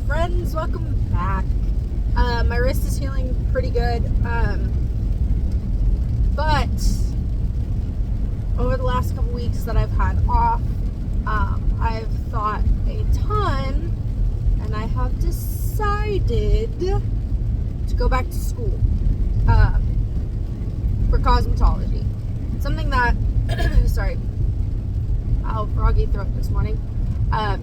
friends, welcome back. My wrist is healing pretty good, but over the last couple weeks that I've had off, I've thought a ton, and I have decided to go back to school for cosmetology. Something that, sorry, froggy throat this morning.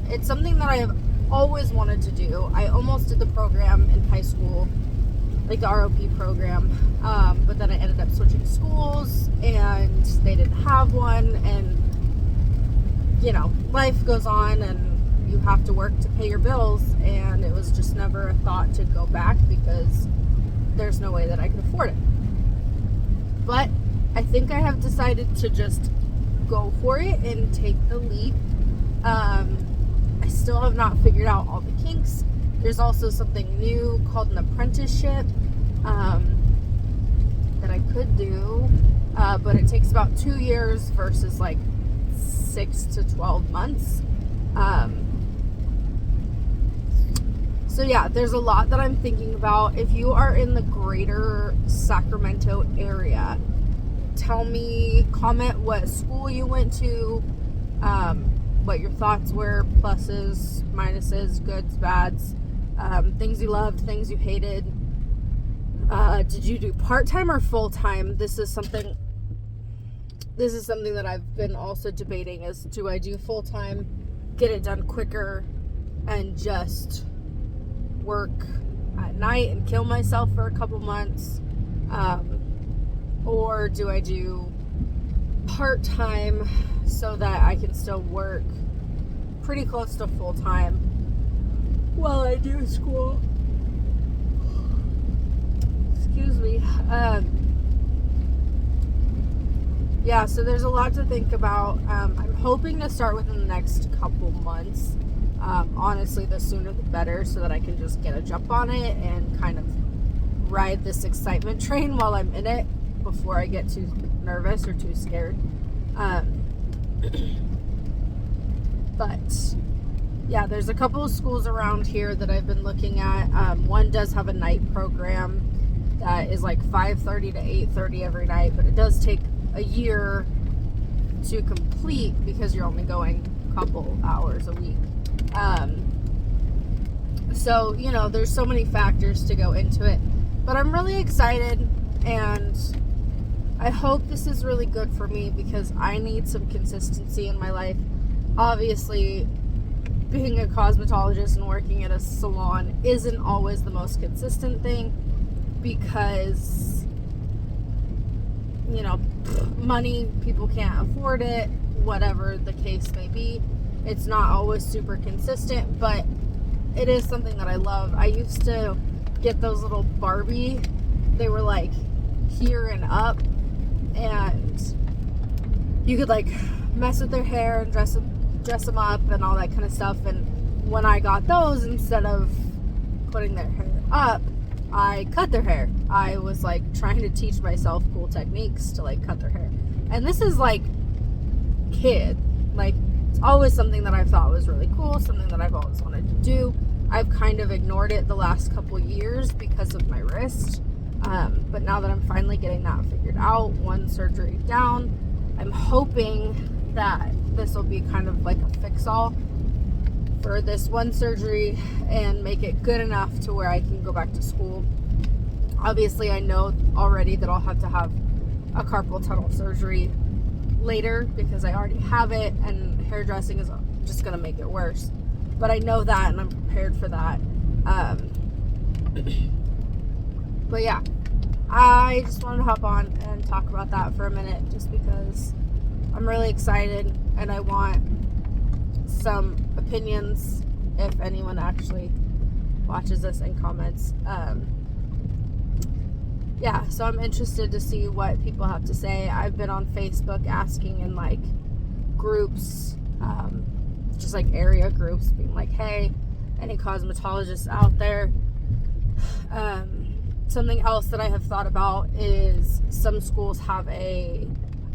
It's something that I have always wanted to do. I almost did the program in high school, like the ROP program, but then I ended up switching schools and they didn't have one, and you know, life goes on and you have to work to pay your bills, and it was just never a thought to go back because there's no way that I could afford it. But I think I have decided to just go for it and take the leap. I still have not figured out all the kinks. There's also something new called an apprenticeship that I could do, but it takes about 2 years versus like 6 to 12 months. So yeah, there's a lot that I'm thinking about. If you are in the greater Sacramento area, tell me, comment what school you went to, what your thoughts were, pluses, minuses, goods, bads, things you loved, things you hated. Did you do part-time or full-time? This is something that I've been also debating, is do I do full-time, get it done quicker, and just work at night and kill myself for a couple months, or do I do part-time so that I can still work pretty close to full-time while I do school? Excuse me. Yeah, so there's a lot to think about. I'm hoping to start within the next couple months. Honestly, the sooner the better, so that I can just get a jump on it and kind of ride this excitement train while I'm in it before I get too nervous or too scared. But yeah, there's a couple of schools around here that I've been looking at. One does have a night program that is like 5:30 to 8:30 every night, but it does take a year to complete because you're only going a couple hours a week. So, you know, there's so many factors to go into it, but I'm really excited, and I hope this is really good for me because I need some consistency in my life. Obviously, being a cosmetologist and working at a salon isn't always the most consistent thing because, you know, money, people can't afford it, whatever the case may be. It's not always super consistent, but it is something that I love. I used to get those little Barbie, they were like here and up, and you could like mess with their hair and dress them up and all that kind of stuff. And when I got those, instead of putting their hair up, I cut their hair. I was like trying to teach myself cool techniques to like cut their hair. And this is like kid, like it's always something that I've thought was really cool, something that I've always wanted to do. I've kind of ignored it the last couple years because of my wrist. But now that I'm finally getting that figured out, one surgery down, I'm hoping that this will be kind of like a fix-all for this one surgery and make it good enough to where I can go back to school. Obviously, I know already that I'll have to have a carpal tunnel surgery later because I already have it, and hairdressing is just going to make it worse. But I know that, and I'm prepared for that. But yeah, I just wanted to hop on and talk about that for a minute just because I'm really excited and I want some opinions if anyone actually watches this and comments. Yeah, so I'm interested to see what people have to say. I've been on Facebook asking in like groups, just like area groups, being like, hey, any cosmetologists out there? Something else that I have thought about is some schools have I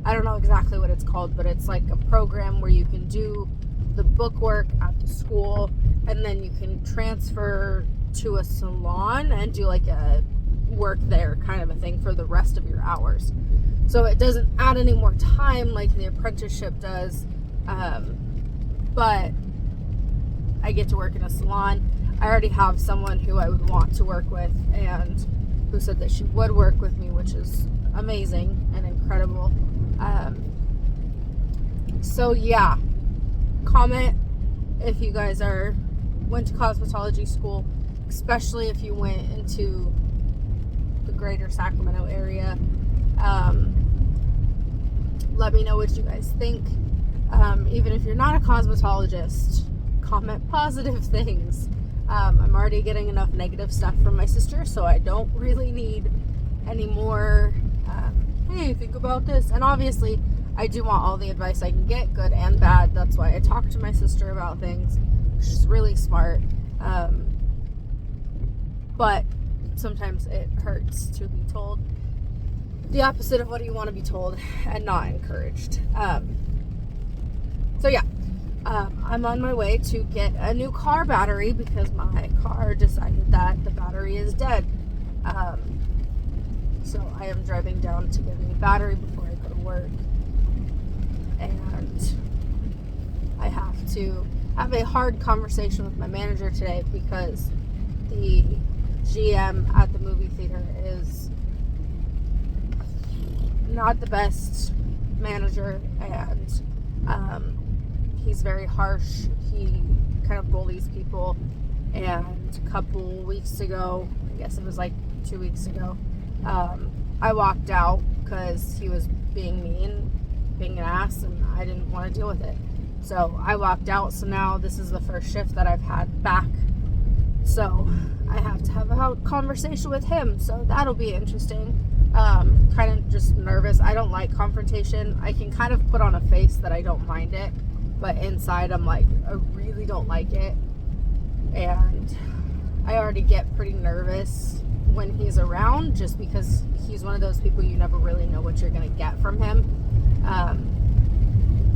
don't know exactly what it's called, but it's like a program where you can do the bookwork at the school and then you can transfer to a salon and do like a work there kind of a thing for the rest of your hours. So it doesn't add any more time like the apprenticeship does, but I get to work in a salon. I already have someone who I would want to work with and who said that she would work with me, which is amazing and incredible. So yeah, comment if you guys went to cosmetology school, especially if you went into the greater Sacramento area. Let me know what you guys think. Even if you're not a cosmetologist, comment positive things. I'm already getting enough negative stuff from my sister, so I don't really need any more, hey, think about this. And obviously, I do want all the advice I can get, good and bad. That's why I talk to my sister about things. She's really smart. But sometimes it hurts to be told the opposite of what you want to be told and not encouraged. So yeah, I'm on my way to get a new car battery because my car decided that the battery is dead. So I am driving down to get a new battery before I go to work. And I have to have a hard conversation with my manager today because the GM at the movie theater is not the best manager, and he's very harsh. He kind of bullies people, and a couple weeks ago, I guess it was like 2 weeks ago, I walked out because he was being mean, being an ass, and I didn't want to deal with it. So I walked out. So now this is the first shift that I've had back. So I have to have a conversation with him. So that'll be interesting. Kind of just nervous. I don't like confrontation. I can kind of put on a face that I don't mind it, but inside I'm like, I really don't like it. And I already get pretty nervous when he's around, just because he's one of those people you never really know what you're going to get from him.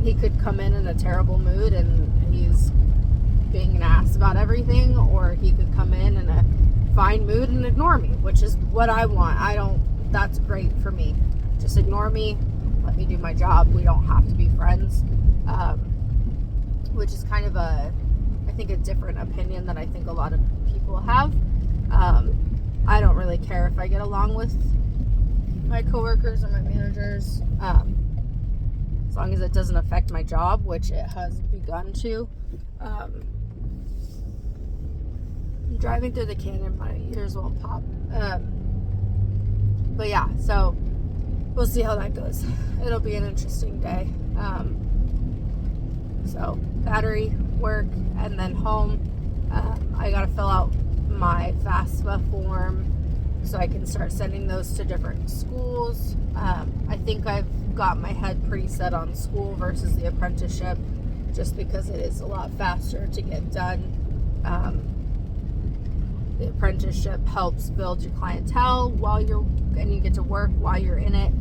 He could come in a terrible mood and he's being an ass about everything, or he could come in a fine mood and ignore me, which is what I want. That's great for me. Just ignore me, let me do my job. We don't have to be friends, which is kind of I think a different opinion that I think a lot of people have. I don't really care if I get along with my coworkers or my managers, as long as it doesn't affect my job, which it has begun to. I'm driving through the canyon, my ears won't pop. But yeah, so we'll see how that goes. It'll be an interesting day. So battery, work, and then home. I gotta fill out my FAFSA form so I can start sending those to different schools. I think I've got my head pretty set on school versus the apprenticeship, just because it is a lot faster to get done. The apprenticeship helps build your clientele and you get to work while you're in it,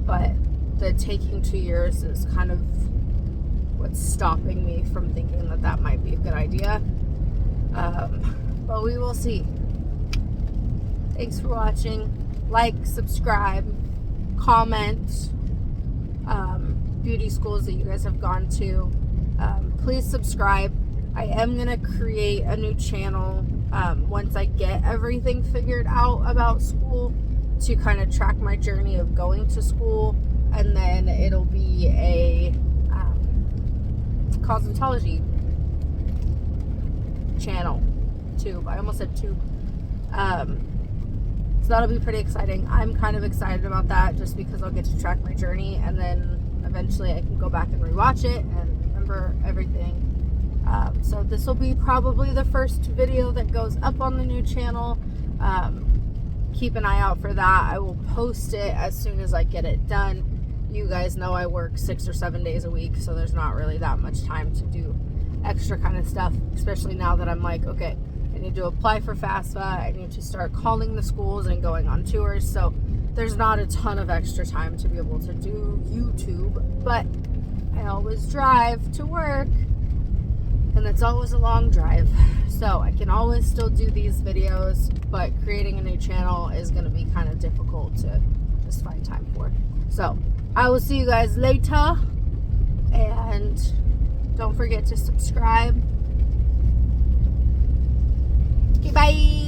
but the taking 2 years is kind of what's stopping me from thinking that might be a good idea. But we will see. Thanks for watching. Like, subscribe, comment, beauty schools that you guys have gone to. Please subscribe. I am going to create a new channel once I get everything figured out about school, to kind of track my journey of going to school, and then it'll be a cosmetology channel tube. I almost said tube. So that'll be pretty exciting. I'm kind of excited about that, just because I'll get to track my journey, and then eventually I can go back and rewatch it and remember everything. So this will be probably the first video that goes up on the new channel. Keep an eye out for that. I will post it as soon as I get it done. You guys know I work 6 or 7 days a week, so there's not really that much time to do extra kind of stuff, especially now that I'm like, okay, I need to apply for FAFSA, I need to start calling the schools and going on tours, so there's not a ton of extra time to be able to do YouTube, but I always drive to work, and it's always a long drive. So I can always still do these videos, but creating a new channel is going to be kind of difficult to just find time for. So I will see you guys later, and don't forget to subscribe. Okay, bye.